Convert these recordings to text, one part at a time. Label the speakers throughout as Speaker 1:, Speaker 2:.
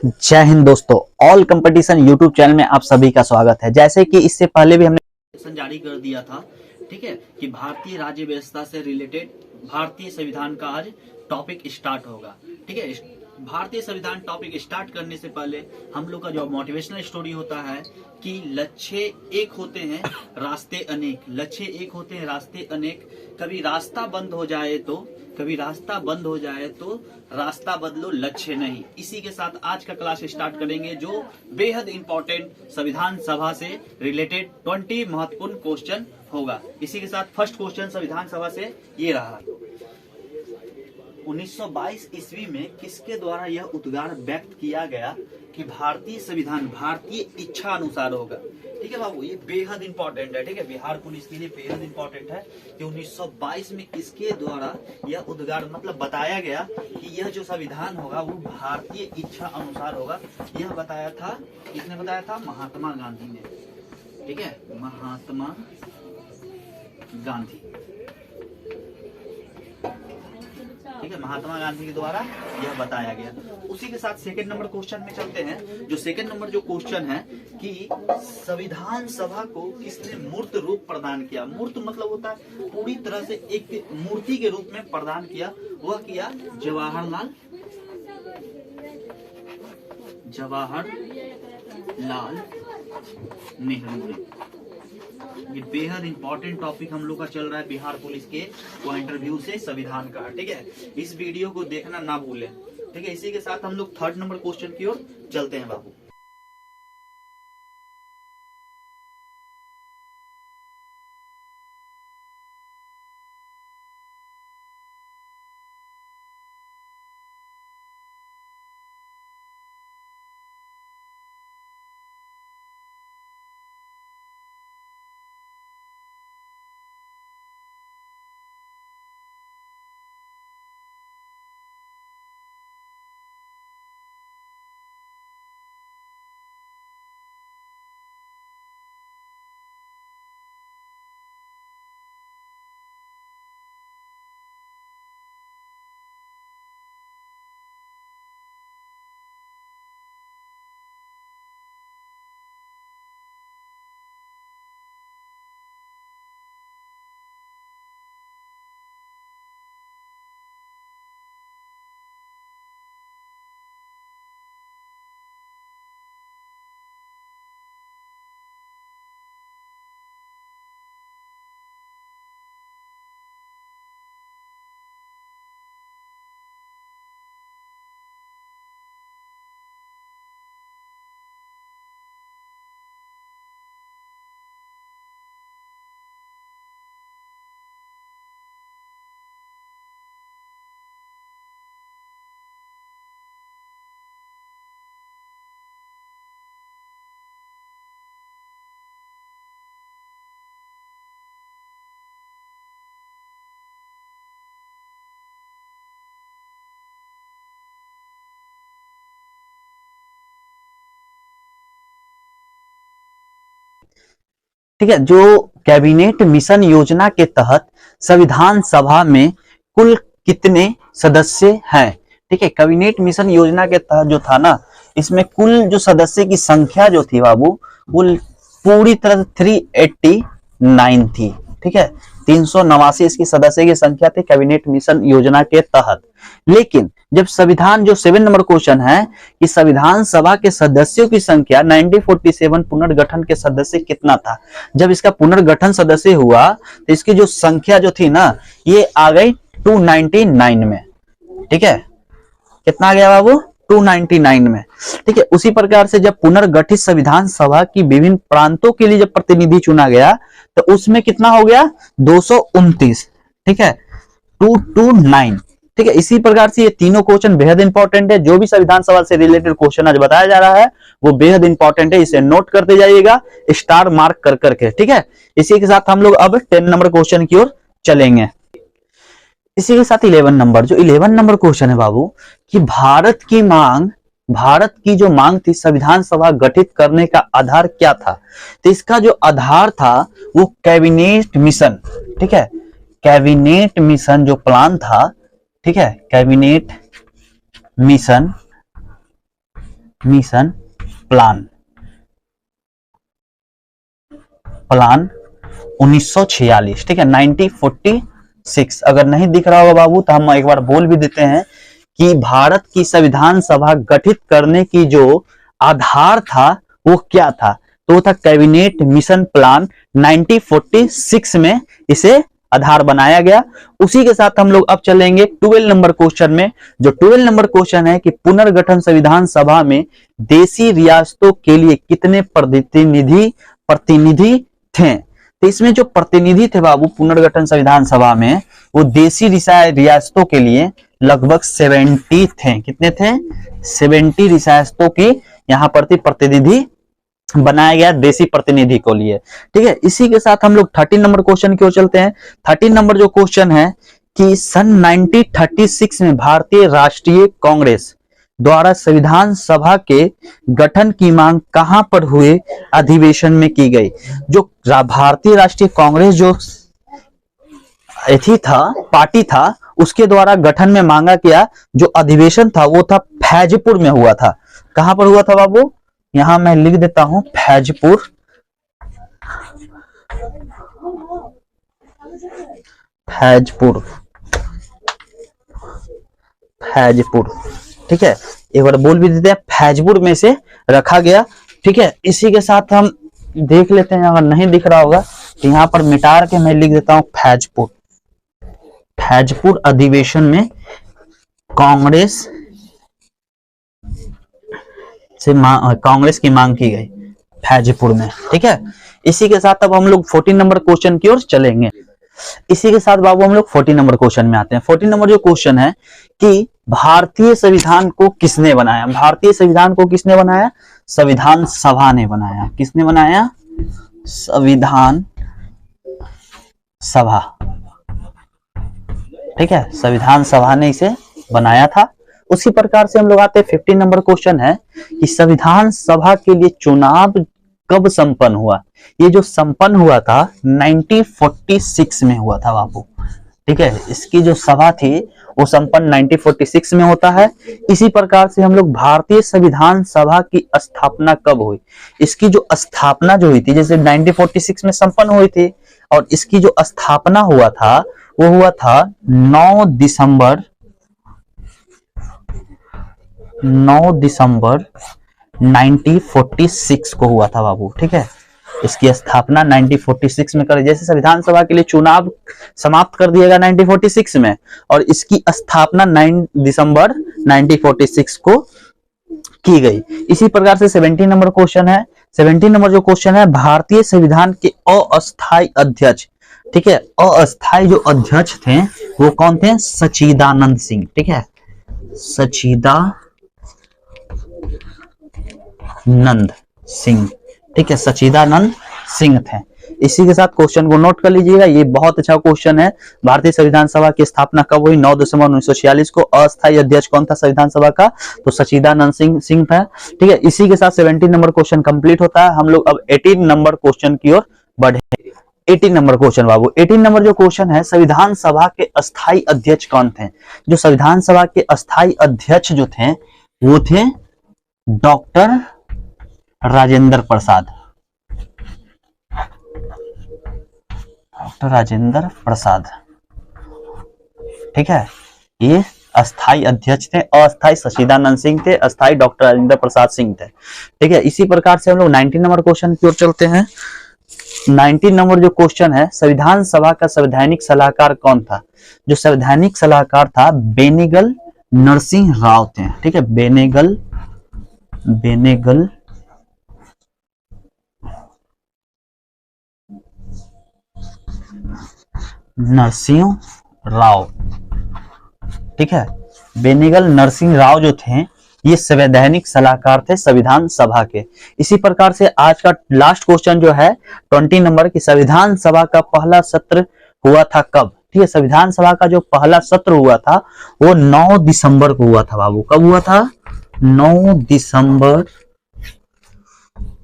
Speaker 1: जय हिंद दोस्तों, all competition YouTube channel में आप सभी का स्वागत है। जैसे कि इससे पहले भी हमने
Speaker 2: जारी कर दिया था, ठीक है, कि भारतीय राज्य व्यवस्था से रिलेटेड भारतीय संविधान का आज टॉपिक स्टार्ट होगा। ठीक है, भारतीय संविधान टॉपिक स्टार्ट करने से पहले हम लोग का जो मोटिवेशनल स्टोरी होता है कि लक्ष्य एक होते हैं, रास्ते अनेक। लक्ष्य एक होते हैं, रास्ते अनेक। कभी रास्ता बंद हो जाए तो रास्ता बदलो, लक्ष्य नहीं। इसी के साथ आज का क्लास स्टार्ट करेंगे, जो बेहद इंपॉर्टेंट संविधान सभा से रिलेटेड 20 महत्वपूर्ण क्वेश्चन होगा। इसी के साथ फर्स्ट क्वेश्चन संविधान सभा से ये रहा, 1922 ईस्वी में किसके द्वारा यह उद्गार व्यक्त किया गया कि भारतीय संविधान भारतीय इच्छा अनुसार होगा। ठीक है बाबू, ये बेहद इंपॉर्टेंट है। ठीक है, बिहार पुलिस के लिए बेहद इंपॉर्टेंट है कि 1922 में किसके द्वारा यह उद्गार मतलब बताया गया कि यह जो संविधान होगा वो भारतीय इच्छा अनुसार होगा। यह बताया था, किसने बताया था? महात्मा गांधी ने। ठीक है, महात्मा गांधी। ठीक है, महात्मा गांधी के द्वारा यह बताया गया। उसी के साथ सेकंड नंबर क्वेश्चन में चलते हैं। जो सेकंड नंबर जो क्वेश्चन है कि संविधान सभा को किसने मूर्त रूप प्रदान किया। मूर्त मतलब होता है पूरी तरह से एक मूर्ति के रूप में प्रदान किया। वह किया जवाहरलाल नेहरू ने। ये बेहद इंपॉर्टेंट टॉपिक हम लोग का चल रहा है बिहार पुलिस के पॉइंट ऑफ व्यू से संविधान का। ठीक है, इस वीडियो को देखना ना भूलें। ठीक है, इसी के साथ हम लोग थर्ड नंबर क्वेश्चन की ओर चलते हैं बाबू।
Speaker 1: ठीक है, जो कैबिनेट मिशन योजना के तहत संविधान सभा में कुल कितने सदस्य हैं। ठीक है, कैबिनेट मिशन योजना के तहत जो था ना, इसमें कुल जो सदस्य की संख्या जो थी बाबू, वो पूरी तरह से 389 थी। ठीक है, 389 इसकी सदस्य की संख्या थी कैबिनेट मिशन योजना के तहत। लेकिन जब संविधान जो 7 नंबर क्वेश्चन है कि संविधान सभा के सदस्यों की संख्या 1947 पुनर्गठन के सदस्य कितना था। जब इसका पुनर्गठन सदस्य हुआ तो इसकी जो संख्या जो थी ना, ये आ गई 299 में। ठीक है, कितना आ गया बाबू? 299 में। ठीक है, उसी प्रकार से जब पुनर्गठित संविधान सभा की विभिन्न प्रांतों के लिए जब प्रतिनिधि चुना गया तो उसमें कितना हो गया? 229। ठीक है, 229। ठीक है, इसी प्रकार से ये तीनों क्वेश्चन बेहद इंपॉर्टेंट है। जो भी संविधान सभा से रिलेटेड क्वेश्चन आज बताया जा रहा है वो बेहद इंपॉर्टेंट है, इसे नोट करते जाइएगा स्टार मार्क कर करके। ठीक है, इसी के साथ हम लोग अब 10 नंबर क्वेश्चन की ओर चलेंगे। इसी के साथ 11 नंबर, जो 11 नंबर क्वेश्चन है बाबू कि भारत की जो मांग थी संविधान सभा गठित करने का आधार क्या था। तो इसका जो आधार था वो कैबिनेट मिशन। ठीक है, कैबिनेट मिशन जो प्लान था, ठीक है, कैबिनेट मिशन मिशन प्लान 1946, ठीक है 1946। अगर नहीं दिख रहा होगा बाबू तो हम एक बार बोल भी देते हैं कि भारत की संविधान सभा गठित करने की जो आधार था वो क्या था, तो वो था कैबिनेट मिशन प्लान 1946 में इसे आधार बनाया गया। उसी के साथ हम लोग अब चलेंगे 12 नंबर क्वेश्चन में। जो 12 नंबर क्वेश्चन है कि पुनर्गठन संविधान सभा में देशी रियासतों के लिए कितने प्रतिनिधि थे। तो इसमें जो प्रतिनिधि थे बाबू पुनर्गठन संविधान सभा में, वो देशी रियासतों के लिए लगभग 70 थे। कितने थे? 70 रियासतों की यहाँ पर प्रतिनिधि बनाया गया देशी प्रतिनिधि को लिए। ठीक है, इसी के साथ हम लोग 13 नंबर क्वेश्चन की ओर चलते हैं। 13 नंबर जो क्वेश्चन है कि सन 1936 में भारतीय राष्ट्रीय कांग्रेस द्वारा संविधान सभा के गठन की मांग कहां पर हुए अधिवेशन में की गई। जो भारतीय राष्ट्रीय कांग्रेस जो पार्टी था उसके द्वारा गठन में मांगा गया जो अधिवेशन था वो था फैजपुर में हुआ था। कहां पर हुआ था बाबू? यहां मैं लिख देता हूं फैजपुर। ठीक है, एक बार बोल भी देते हैं फैजपुर में से रखा गया। ठीक है, इसी के साथ हम देख लेते हैं, अगर नहीं दिख रहा होगा तो यहां पर मिटा के मैं लिख देता हूं फैजपुर अधिवेशन में कांग्रेस की मांग की गई फैजपुर में। ठीक है, इसी के साथ अब हम लोग 14 नंबर क्वेश्चन की ओर चलेंगे। इसी के साथ बाबू हम लोग 14 नंबर क्वेश्चन में आते हैं। 14 नंबर जो क्वेश्चन है कि भारतीय संविधान को किसने बनाया। भारतीय संविधान को किसने बनाया? संविधान सभा ने बनाया। किसने बनाया? संविधान सभा। ठीक है, संविधान सभा ने इसे बनाया था। उसी प्रकार से हम लोग आते हैं 15 नंबर क्वेश्चन है कि संविधान सभा के लिए चुनाव कब संपन्न हुआ। ये जो संपन्न हुआ था 1946 में हुआ था बाबू। ठीक है, इसकी जो सभा थी वो संपन्न 1946 में होता है। इसी प्रकार से हम लोग भारतीय संविधान सभा की स्थापना कब हुई। इसकी जो स्थापना जो हुई थी जैसे 1946 में संपन्न हुई थी और इसकी जो स्थापना हुआ था वो हुआ था 9 दिसंबर 1946 को हुआ था बाबू। ठीक है, इसकी स्थापना 1946 में करी। जैसे संविधान सभा के लिए चुनाव समाप्त कर दिया गया 1946 में और इसकी स्थापना 9 दिसंबर 1946 को की गई। इसी प्रकार से 17 नंबर क्वेश्चन है। 17 नंबर जो क्वेश्चन है भारतीय संविधान के अस्थायी अध्यक्ष। ठीक है, अस्थायी जो अध्यक्ष थे वो कौन थे? सच्चिदानंद सिंह। ठीक है, सच्चिदानंद सिंह। ठीक है, सच्चिदानंद सिंह थे। इसी के साथ क्वेश्चन को नोट कर लीजिएगा, ये बहुत अच्छा क्वेश्चन है। भारतीय संविधान सभा की स्थापना कब हुई? 9 दिसंबर 1946 को। अस्थायी अध्यक्ष कौन था संविधान सभा का? तो सच्चिदानंद सिंह था। ठीक है, इसी के साथ 17 नंबर क्वेश्चन कंप्लीट होता है। हम लोग अब 18 नंबर क्वेश्चन की ओर बढ़े। 18 नंबर क्वेश्चन बाबू। 18 नंबर जो क्वेश्चन है संविधान सभा के अस्थायी अध्यक्ष कौन थे। जो संविधान सभा के अस्थायी अध्यक्ष जो थे वो थे डॉक्टर राजेंद्र प्रसाद। ठीक है, ये अस्थायी अध्यक्ष थे। अस्थायी सच्चिदानंद सिंह थे, अस्थायी डॉक्टर राजेंद्र प्रसाद सिंह थे। ठीक है, इसी प्रकार से हम लोग 19 नंबर क्वेश्चन की ओर चलते हैं। 19 नंबर जो क्वेश्चन है संविधान सभा का संवैधानिक सलाहकार कौन था। जो संवैधानिक सलाहकार था बेनेगल नरसिंह राव थे। ठीक है, बेनेगल नरसिंह राव। ठीक है, बेनेगल नरसिंह राव जो थे ये संवैधानिक सलाहकार थे संविधान सभा के। इसी प्रकार से आज का लास्ट क्वेश्चन जो है 20 नंबर की संविधान सभा का पहला सत्र हुआ था कब। ठीक है, संविधान सभा का जो पहला सत्र हुआ था वो 9 दिसंबर को हुआ था बाबू। कब हुआ था? 9 दिसंबर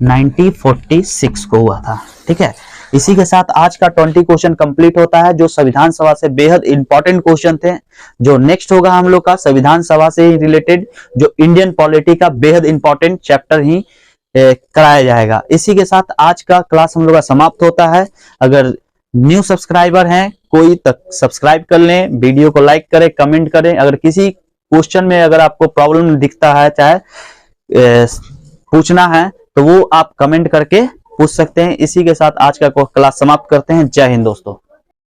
Speaker 1: 1946 को हुआ था। ठीक है, इसी के साथ आज का 20 क्वेश्चन कंप्लीट होता है, जो संविधान सभा से बेहद इंपॉर्टेंट क्वेश्चन थे। जो नेक्स्ट होगा हम लोग का संविधान सभा से ही रिलेटेड जो इंडियन पॉलिटी का बेहद इंपॉर्टेंट चैप्टर ही कराया जाएगा। इसी के साथ आज का क्लास हम लोग का समाप्त होता है। अगर न्यू सब्सक्राइबर हैं कोई तक सब्सक्राइब कर लें, वीडियो को लाइक करें, कमेंट करें। अगर किसी क्वेश्चन में अगर आपको प्रॉब्लम दिखता है, चाहे पूछना है, तो वो आप कमेंट करके पूछ सकते हैं। इसी के साथ आज का क्लास समाप्त करते हैं। जय हिंद दोस्तों।